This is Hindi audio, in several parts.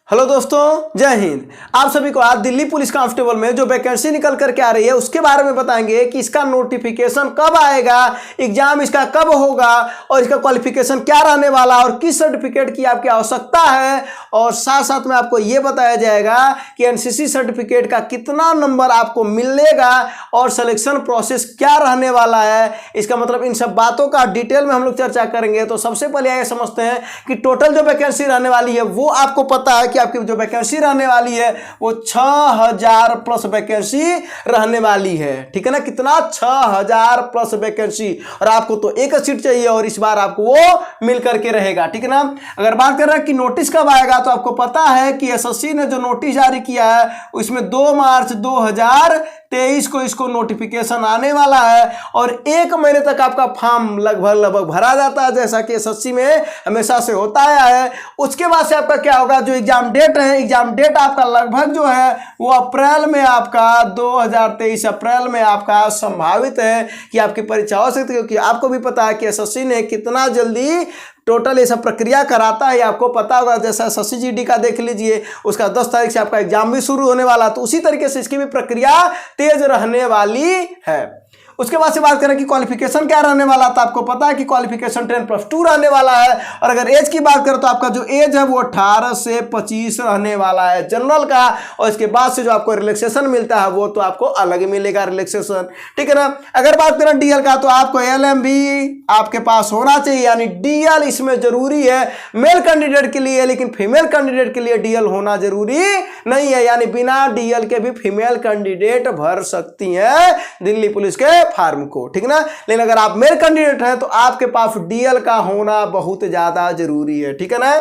हेलो दोस्तों, जय हिंद। आप सभी को आज दिल्ली पुलिस कांस्टेबल में जो वैकेंसी निकल करके आ रही है उसके बारे में बताएंगे कि इसका नोटिफिकेशन कब आएगा, एग्जाम इसका कब होगा और इसका क्वालिफिकेशन क्या रहने वाला और किस सर्टिफिकेट की आपकी आवश्यकता है। और साथ साथ में आपको यह बताया जाएगा कि एनसीसी सर्टिफिकेट का कितना नंबर आपको मिलेगा और सिलेक्शन प्रोसेस क्या रहने वाला है। इसका मतलब इन सब बातों का डिटेल में हम लोग चर्चा करेंगे। तो सबसे पहले ये समझते हैं कि टोटल जो वैकेंसी रहने वाली है वो आपको पता है कि आपकी जो वैकेंसी रहने वाली है वो 6000 प्लस वैकेंसी रहने वाली है। ठीक है ना, कितना 6000 प्लस वैकेंसी, और आपको तो एक सीट चाहिए और इस बार आपको वो मिल करके रहेगा। ठीक है ना। अगर बात कर रहे हैं कि नोटिस कब आएगा, तो आपको पता है कि एसएससी ने जो नोटिस जारी किया है उसमें 2 मार्च 2023 को इसको नोटिफिकेशन आने वाला है और 1 महीने तक आपका फॉर्म लगभग भरा जाता है, जैसा कि एसएससी में हमेशा से होता आया है। उसके बाद से आपका क्या होगा, जो एग्जाम डेट है, एग्जाम डेट आपका लगभग जो है वो अप्रैल में आपका 2023 अप्रैल में आपका संभावित है कि आपकी परीक्षा हो सकती है। क्योंकि आपको भी पता है कि एसएससी ने कितना जल्दी टोटल ये सब प्रक्रिया कराता है, आपको पता होगा। जैसा एसएससी जीडी का देख लीजिए, उसका 10 तारीख से आपका एग्जाम भी शुरू होने वाला, तो उसी तरीके से इसकी भी प्रक्रिया तेज रहने वाली है। उसके बाद से बात करें कि क्वालिफिकेशन क्या रहने वाला, तो आपको पता है कि क्वालिफिकेशन 10+2 रहने वाला है। और अगर एज की बात करें तो आपका जो एज है वो 18 से 25 रहने वाला है जनरल का, और इसके बाद से जो आपको रिलैक्सेशन मिलता है वो तो आपको अलग मिलेगा रिलैक्सेशन। ठीक है ना। अगर बात करें डीएल का, तो आपको एलएम भी आपके पास होना चाहिए, यानी डीएल इसमें जरूरी है मेल कैंडिडेट के लिए, लेकिन फीमेल कैंडिडेट के लिए डीएल होना जरूरी नहीं है, यानी बिना डीएल के भी फीमेल कैंडिडेट भर सकती है दिल्ली पुलिस के फार्म को। ठीक है ना। लेकिन अगर आप मेल कैंडिडेट हैं तो आपके पास डीएल का होना बहुत ज्यादा जरूरी है। ठीक है ना।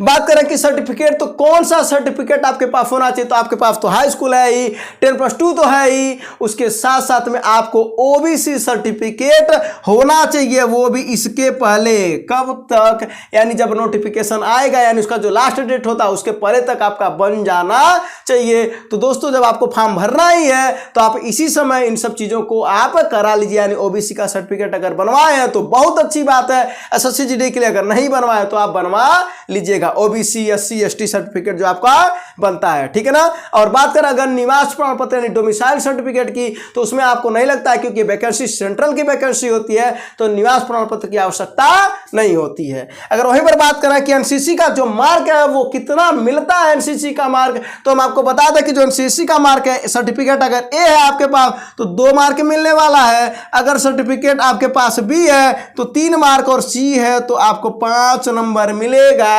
बात करें कि सर्टिफिकेट, तो कौन सा सर्टिफिकेट आपके पास होना चाहिए, तो आपके पास तो हाई स्कूल है ही, 10+2 तो है ही, उसके साथ साथ में आपको ओबीसी सर्टिफिकेट होना चाहिए, वो भी इसके पहले। कब तक, यानी जब नोटिफिकेशन आएगा, यानी उसका जो लास्ट डेट होता है उसके पहले तक आपका बन जाना चाहिए। तो दोस्तों, जब आपको फॉर्म भरना ही है तो आप इसी समय इन सब चीजों को आप करा लीजिए, यानी ओबीसी का सर्टिफिकेट अगर बनवाए हैं तो बहुत अच्छी बात है। एसएससी जीडी के लिए अगर नहीं बनवाए तो आप बनवा लीजिएगा ओबीसी एससी एसटी सर्टिफिकेट जो आपका बनता है। ठीक है ना। और बात करें अगर निवास प्रमाण पत्र यानी डोमिसाइल सर्टिफिकेट की, तो उसमें आपको नहीं लगता है, क्योंकि वैकेंसी सेंट्रल की वैकेंसी होती है तो निवास प्रमाण पत्र की आवश्यकता नहीं होती है। अगर वहीं पर बात करें कि एनसीसी का जो मार्क है वो कितना मिलता है, एनसीसी का मार्क, तो हम आपको बता दें कि जो एनसीसी का मार्क है, सर्टिफिकेट अगर ए है आपके पास तो 2 मार्क मिलने वाला है, अगर सर्टिफिकेट आपके पास बी है तो 3 मार्क और सी है तो आपको 5 नंबर मिलेगा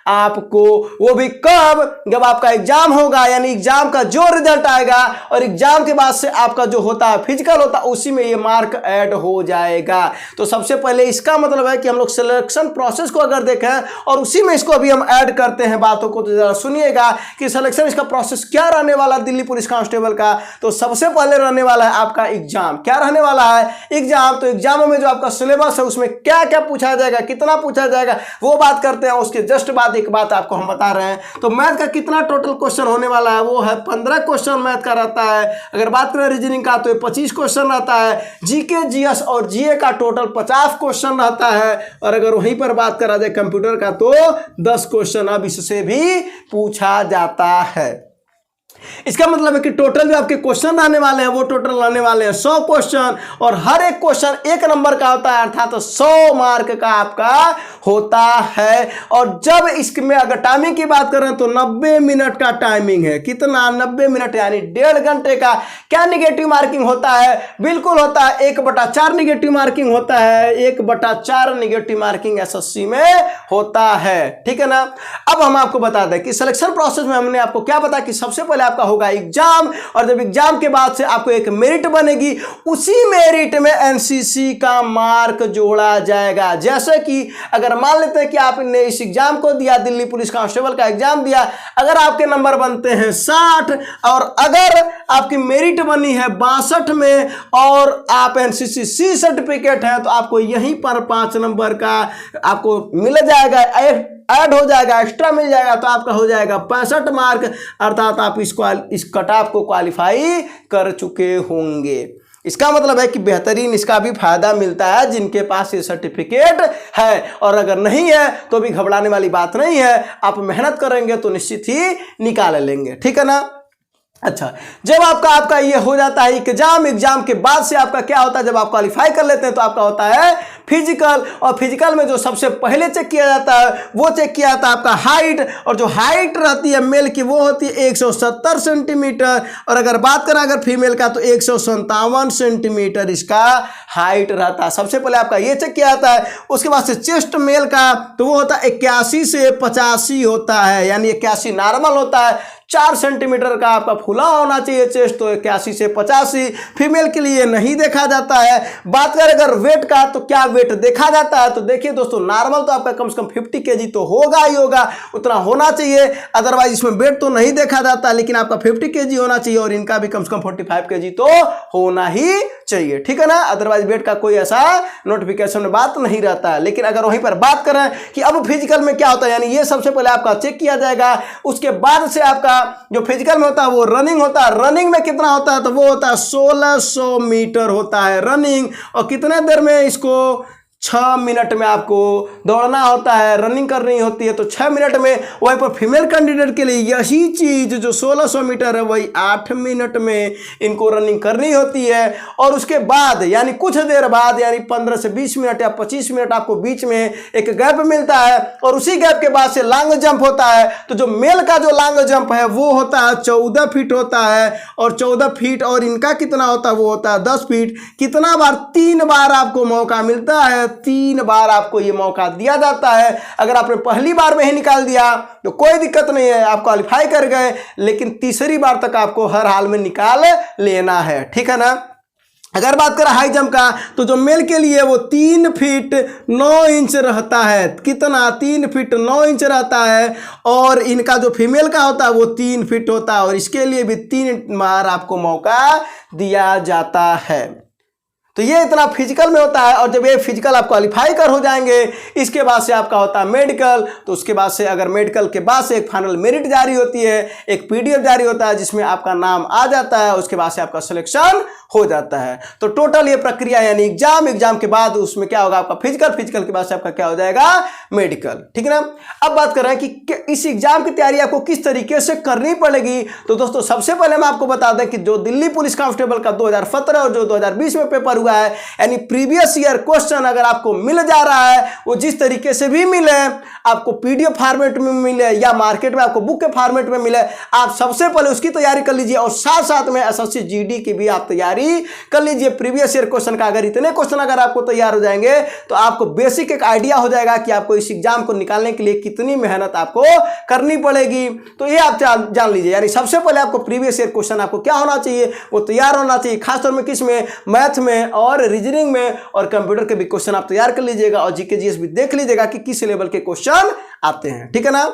आपको। वो भी कब, जब आपका एग्जाम होगा, यानी एग्जाम का जो रिजल्ट आएगा और एग्जाम के बाद से आपका जो होता है फिजिकल होता है, उसी में ये मार्क ऐड हो जाएगा। तो सबसे पहले इसका मतलब है कि हम लोग सिलेक्शन प्रोसेस को अगर देखें और उसी में इसको अभी हम ऐड करते हैं बातों को, तो जरा सुनिएगा कि सिलेक्शन इसका प्रोसेस क्या रहने वाला दिल्ली पुलिस कांस्टेबल का। तो सबसे पहले रहने वाला है आपका एग्जाम। क्या रहने वाला है एग्जाम, तो एग्जाम में जो आपका सिलेबस है उसमें क्या क्या पूछा जाएगा, कितना पूछा जाएगा, वो बात करते हैं। उसके जस्ट बाद एक बात आपको हम बता रहे हैं, तो मैथ का कितना टोटल क्वेश्चन होने वाला है, वो है 15 क्वेश्चन मैथ का रहता है। अगर बात करें रीजनिंग का तो 25 क्वेश्चन रहता है। जीके जीएस और जीए का टोटल 50 क्वेश्चन रहता है। और अगर वहीं पर बात करा जाए कंप्यूटर का तो 10 क्वेश्चन अब इससे भी पूछा जाता है। इसका मतलब है कि टोटल जो आपके क्वेश्चन आने वाले हैं वो टोटल आने वाले हैं 100 क्वेश्चन, और हर एक क्वेश्चन 1 नंबर का होता है, अर्थात 100 मार्क का आपका होता है। और जब इसमें अगर टाइमिंग की बात करें तो 90 मिनट का टाइमिंग है। कितना, 90 मिनट, यानी 1.5 घंटे का। क्या निगेटिव मार्किंग होता है, बिल्कुल होता है 1/4 निगेटिव मार्किंग होता है। 1/4 निगेटिव मार्किंग एसएससी में होता है। ठीक है ना। अब हम आपको बता दें कि सिलेक्शन प्रोसेस में हमने आपको क्या बताया कि सबसे पहले आपका होगा एग्जाम, और जब एग्जाम के बाद से आपको एक मेरिट बनेगी, उसी मेरिट में एनसीसी का मार्क जोड़ा जाएगा। जैसे कि अगर मान लेते हैं कि आपने इस एग्जाम को दिया, दिल्ली पुलिस कांस्टेबल का एग्जाम दिया, अगर आपके नंबर बनते हैं 60 और अगर आपकी मेरिट बनी है 62 में और आप एनसीसी सी सर्टिफिकेट है, तो आपको यहीं पर 5 नंबर का आपको मिल जाएगा, ऐड हो जाएगा, एक्स्ट्रा मिल जाएगा, तो आपका हो जाएगा 65 मार्क, अर्थात आप इस कट ऑफ को क्वालिफाई कर चुके होंगे। इसका मतलब है कि बेहतरीन इसका भी फायदा मिलता है जिनके पास ये सर्टिफिकेट है, और अगर नहीं है तो भी घबराने वाली बात नहीं है, आप मेहनत करेंगे तो निश्चित ही निकाल लेंगे, ठीक है ना। अच्छा, जब आपका ये हो जाता है एग्जाम के बाद से आपका क्या होता है, जब आप क्वालिफाई कर लेते हैं तो आपका होता है फिजिकल, और फिजिकल में जो सबसे पहले चेक किया जाता है वो चेक किया जाता है आपका हाइट, और जो हाइट रहती है मेल की वो होती है 170 सेंटीमीटर, और अगर बात करें अगर फीमेल का तो 157 सेंटीमीटर इसका हाइट रहता है। सबसे पहले आपका ये चेक किया जाता है। उसके बाद से चेस्ट मेल का तो वो होता है 81 से 85 होता है, यानी 81 नॉर्मल होता है, 4 सेंटीमीटर का आपका फुला होना चाहिए चेस्ट, तो 81 से 85 फीमेल के लिए नहीं देखा जाता है। बात करें अगर वेट का तो क्या वेट देखा जाता है, तो देखिए दोस्तों नॉर्मल तो आपका कम से कम 50 केजी तो होगा ही होगा, उतना होना चाहिए, अदरवाइज इसमें वेट तो नहीं देखा जाता, लेकिन आपका 50 केजी होना चाहिए और इनका भी कम से कम 45 केजी तो होना ही चाहिए, ठीक है ना। अदरवाइज वेट का कोई ऐसा नोटिफिकेशन में बात नहीं रहता है। लेकिन अगर वहीं पर बात करें कि अब फिजिकल में क्या होता है, यानी ये सबसे पहले आपका चेक किया जाएगा, उसके बाद से आपका जो फिजिकल में होता है वो रनिंग होता है। रनिंग में कितना होता है, तो वो होता है 1600 मीटर होता है रनिंग, और कितने देर में इसको 6 मिनट में आपको दौड़ना होता है, रनिंग करनी होती है, तो 6 मिनट में। वहीं पर फीमेल कैंडिडेट के लिए यही चीज़ जो 1600 मीटर है वही 8 मिनट में इनको रनिंग करनी होती है, और उसके बाद यानी कुछ देर बाद यानी 15 से 20 मिनट या 25 मिनट आपको बीच में एक गैप मिलता है, और उसी गैप के बाद से लॉन्ग जंप होता है। तो जो मेल का जो लॉन्ग जंप है वो होता है 14 फीट होता है, और 14 फीट, और इनका कितना होता है वो होता है 10 फीट। कितना बार, 3 बार आपको मौका मिलता है, 3 बार आपको ये मौका दिया जाता है। अगर आपने पहली बार में ही निकाल दिया तो कोई दिक्कत नहीं है, आप क्वालिफाई कर गए, लेकिन तीसरी बार तक आपको हर हाल में निकाल लेना है, ठीक है ना। अगर बात करें हाई जंप का तो जो मेल के लिए वो 3 फीट 9 इंच रहता है, कितना, 3 फीट 9 इंच रहता है, और इनका जो फीमेल का होता है वो 3 फीट होता है, और इसके लिए भी 3 बार आपको मौका दिया जाता है। तो ये इतना फिजिकल में होता है, और जब ये फिजिकल आप क्वालिफाई कर हो जाएंगे इसके बाद से आपका होता है मेडिकल। तो उसके बाद से अगर मेडिकल के बाद से एक फाइनल मेरिट जारी होती है, एक पीडीएफ जारी होता है जिसमें आपका नाम आ जाता है, उसके बाद से आपका सिलेक्शन हो जाता है। तो टोटल ये प्रक्रिया यानी एग्जाम के बाद उसमें क्या होगा आपका फिजिकल के बाद से आपका क्या हो जाएगा मेडिकल, ठीक है ना। अब बात कर रहे हैं कि इस एग्जाम की तैयारी आपको किस तरीके से करनी पड़ेगी। तो दोस्तों सबसे पहले हम आपको बता दें कि जो दिल्ली पुलिस कांस्टेबल का 2017 और जो 2020 में पेपर हुआ है, यानी प्रीवियस ईयर क्वेश्चन अगर आपको मिल जा रहा है वो जिस तरीके से भी मिले, आपको पीडीएफ फॉर्मेट में मिले या मार्केट में आपको बुक के फॉर्मेट में मिले, आप सबसे पहले उसकी तैयारी कर लीजिए, और साथ साथ में एसएससी जीडी की भी आप तैयारी कर लीजिए। प्रीवियस ईयर क्वेश्चन का अगर इतने क्वेश्चन अगर आपको तैयार हो जाएंगे तो आपको बेसिक एक आइडिया हो जाएगा कि आपको इस एग्जाम को निकालने के लिए कितनी मेहनत आपको करनी पड़ेगी। तो ये आप जान लीजिए, यानी सबसे पहले आपको प्रीवियस ईयर क्वेश्चन आपको क्या होना चाहिए, वो तैयार होना चाहिए, खासतौर में किस में, मैथ में और रीजनिंग में, और कंप्यूटर के भी क्वेश्चन आप तैयार कर लीजिएगा, और जीके जीएस भी देख लीजिएगा कि किस लेवल के क्वेश्चन आते हैं, ठीक है ना।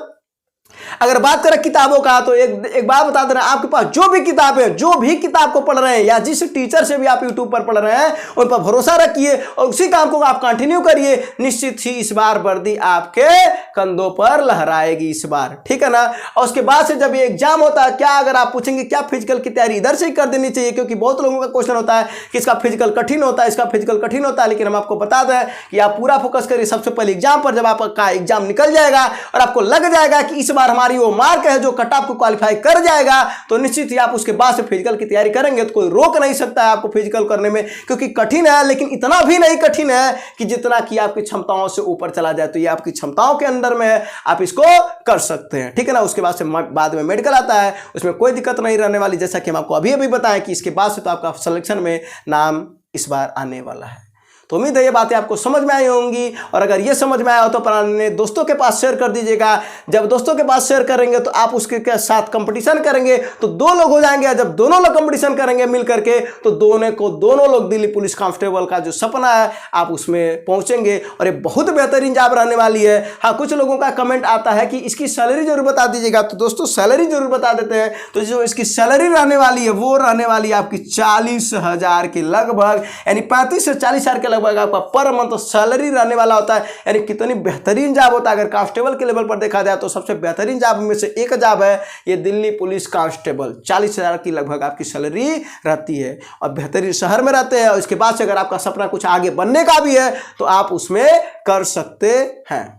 अगर बात करें किताबों का तो एक बात बता देना, आपके पास जो भी किताबें, जो भी किताब को पढ़ रहे हैं या जिस टीचर से भी आप यूट्यूब पर पढ़ रहे हैं उन पर भरोसा रखिए और उसी काम को आप कंटिन्यू करिए। निश्चित ही इस बार वर्दी आपके कंधों पर लहराएगी इस बार, ठीक है ना। और उसके बाद से जब ये एग्जाम होता है, क्या अगर आप पूछेंगे क्या फिजिकल की तैयारी इधर से ही कर देनी चाहिए, क्योंकि बहुत लोगों का क्वेश्चन होता है कि इसका फिजिकल कठिन होता है, इसका फिजिकल कठिन होता है, लेकिन हम आपको बता दें कि आप पूरा फोकस करिए सबसे पहले एग्जाम पर। जब आपका एग्जाम निकल जाएगा और आपको लग जाएगा कि इस बार हमारी वो मार्क है जो कट ऑफ को क्वालिफाई कर जाएगा, तो निश्चित ही आप उसके बाद से फिजिकल की तैयारी करेंगे तो कोई रोक नहीं सकता है आपको फिजिकल करने में, क्योंकि कठिन है लेकिन इतना भी नहीं कठिन है कि जितना कि आपकी क्षमताओं से ऊपर चला जाए। तो ये आपकी क्षमताओं के अंदर में है, आप इसको कर सकते हैं, ठीक है ना। उसके बाद से बाद में मेडिकल आता है, उसमें कोई दिक्कत नहीं रहने वाली, जैसा कि हम आपको अभी अभी बताएं कि इसके बाद से तो आपका सिलेक्शन में नाम इस बार आने वाला है। तो उम्मीद है ये बातें आपको समझ में आई होंगी, और अगर ये समझ में आया हो तो अपने दोस्तों के पास शेयर कर दीजिएगा। जब दोस्तों के पास शेयर करेंगे तो आप उसके साथ कंपटीशन करेंगे तो 2 लोग हो जाएंगे, जब दोनों लोग कंपटीशन करेंगे मिल करके तो दोनों लोग दिल्ली पुलिस कांस्टेबल का जो सपना है आप उसमें पहुंचेंगे, और ये बहुत बेहतरीन जॉब रहने वाली है। हाँ, कुछ लोगों का कमेंट आता है कि इसकी सैलरी जरूर बता दीजिएगा, तो दोस्तों सैलरी जरूर बता देते हैं। तो जो इसकी सैलरी रहने वाली है वो रहने वाली है आपकी 40,000 के लगभग, यानी 35 से 40,000 के लगभग आपका पर मंथ सैलरी रहने वाला होता है। यानी कितनी बेहतरीन जॉब होता है। अगर कांस्टेबल के लेवल पर देखा जाए तो सबसे बेहतरीन जॉब में से एक जॉब है ये दिल्ली पुलिस कांस्टेबल। 40,000 की लगभग आपकी सैलरी रहती है और बेहतरीन शहर में रहते हैं। और इसके बाद से अगर आपका सपना कुछ आगे बनने का भी है तो आप उसमें कर सकते हैं।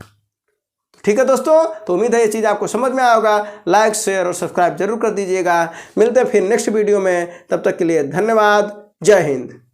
ठीक है दोस्तों, तो उम्मीद है ये चीज़ आपको समझ में आया होगा। लाइक शेयर और सब्सक्राइब जरूर कर दीजिएगा। मिलते हैं फिर नेक्स्ट वीडियो में, तब तक के लिए धन्यवाद। जय हिंद।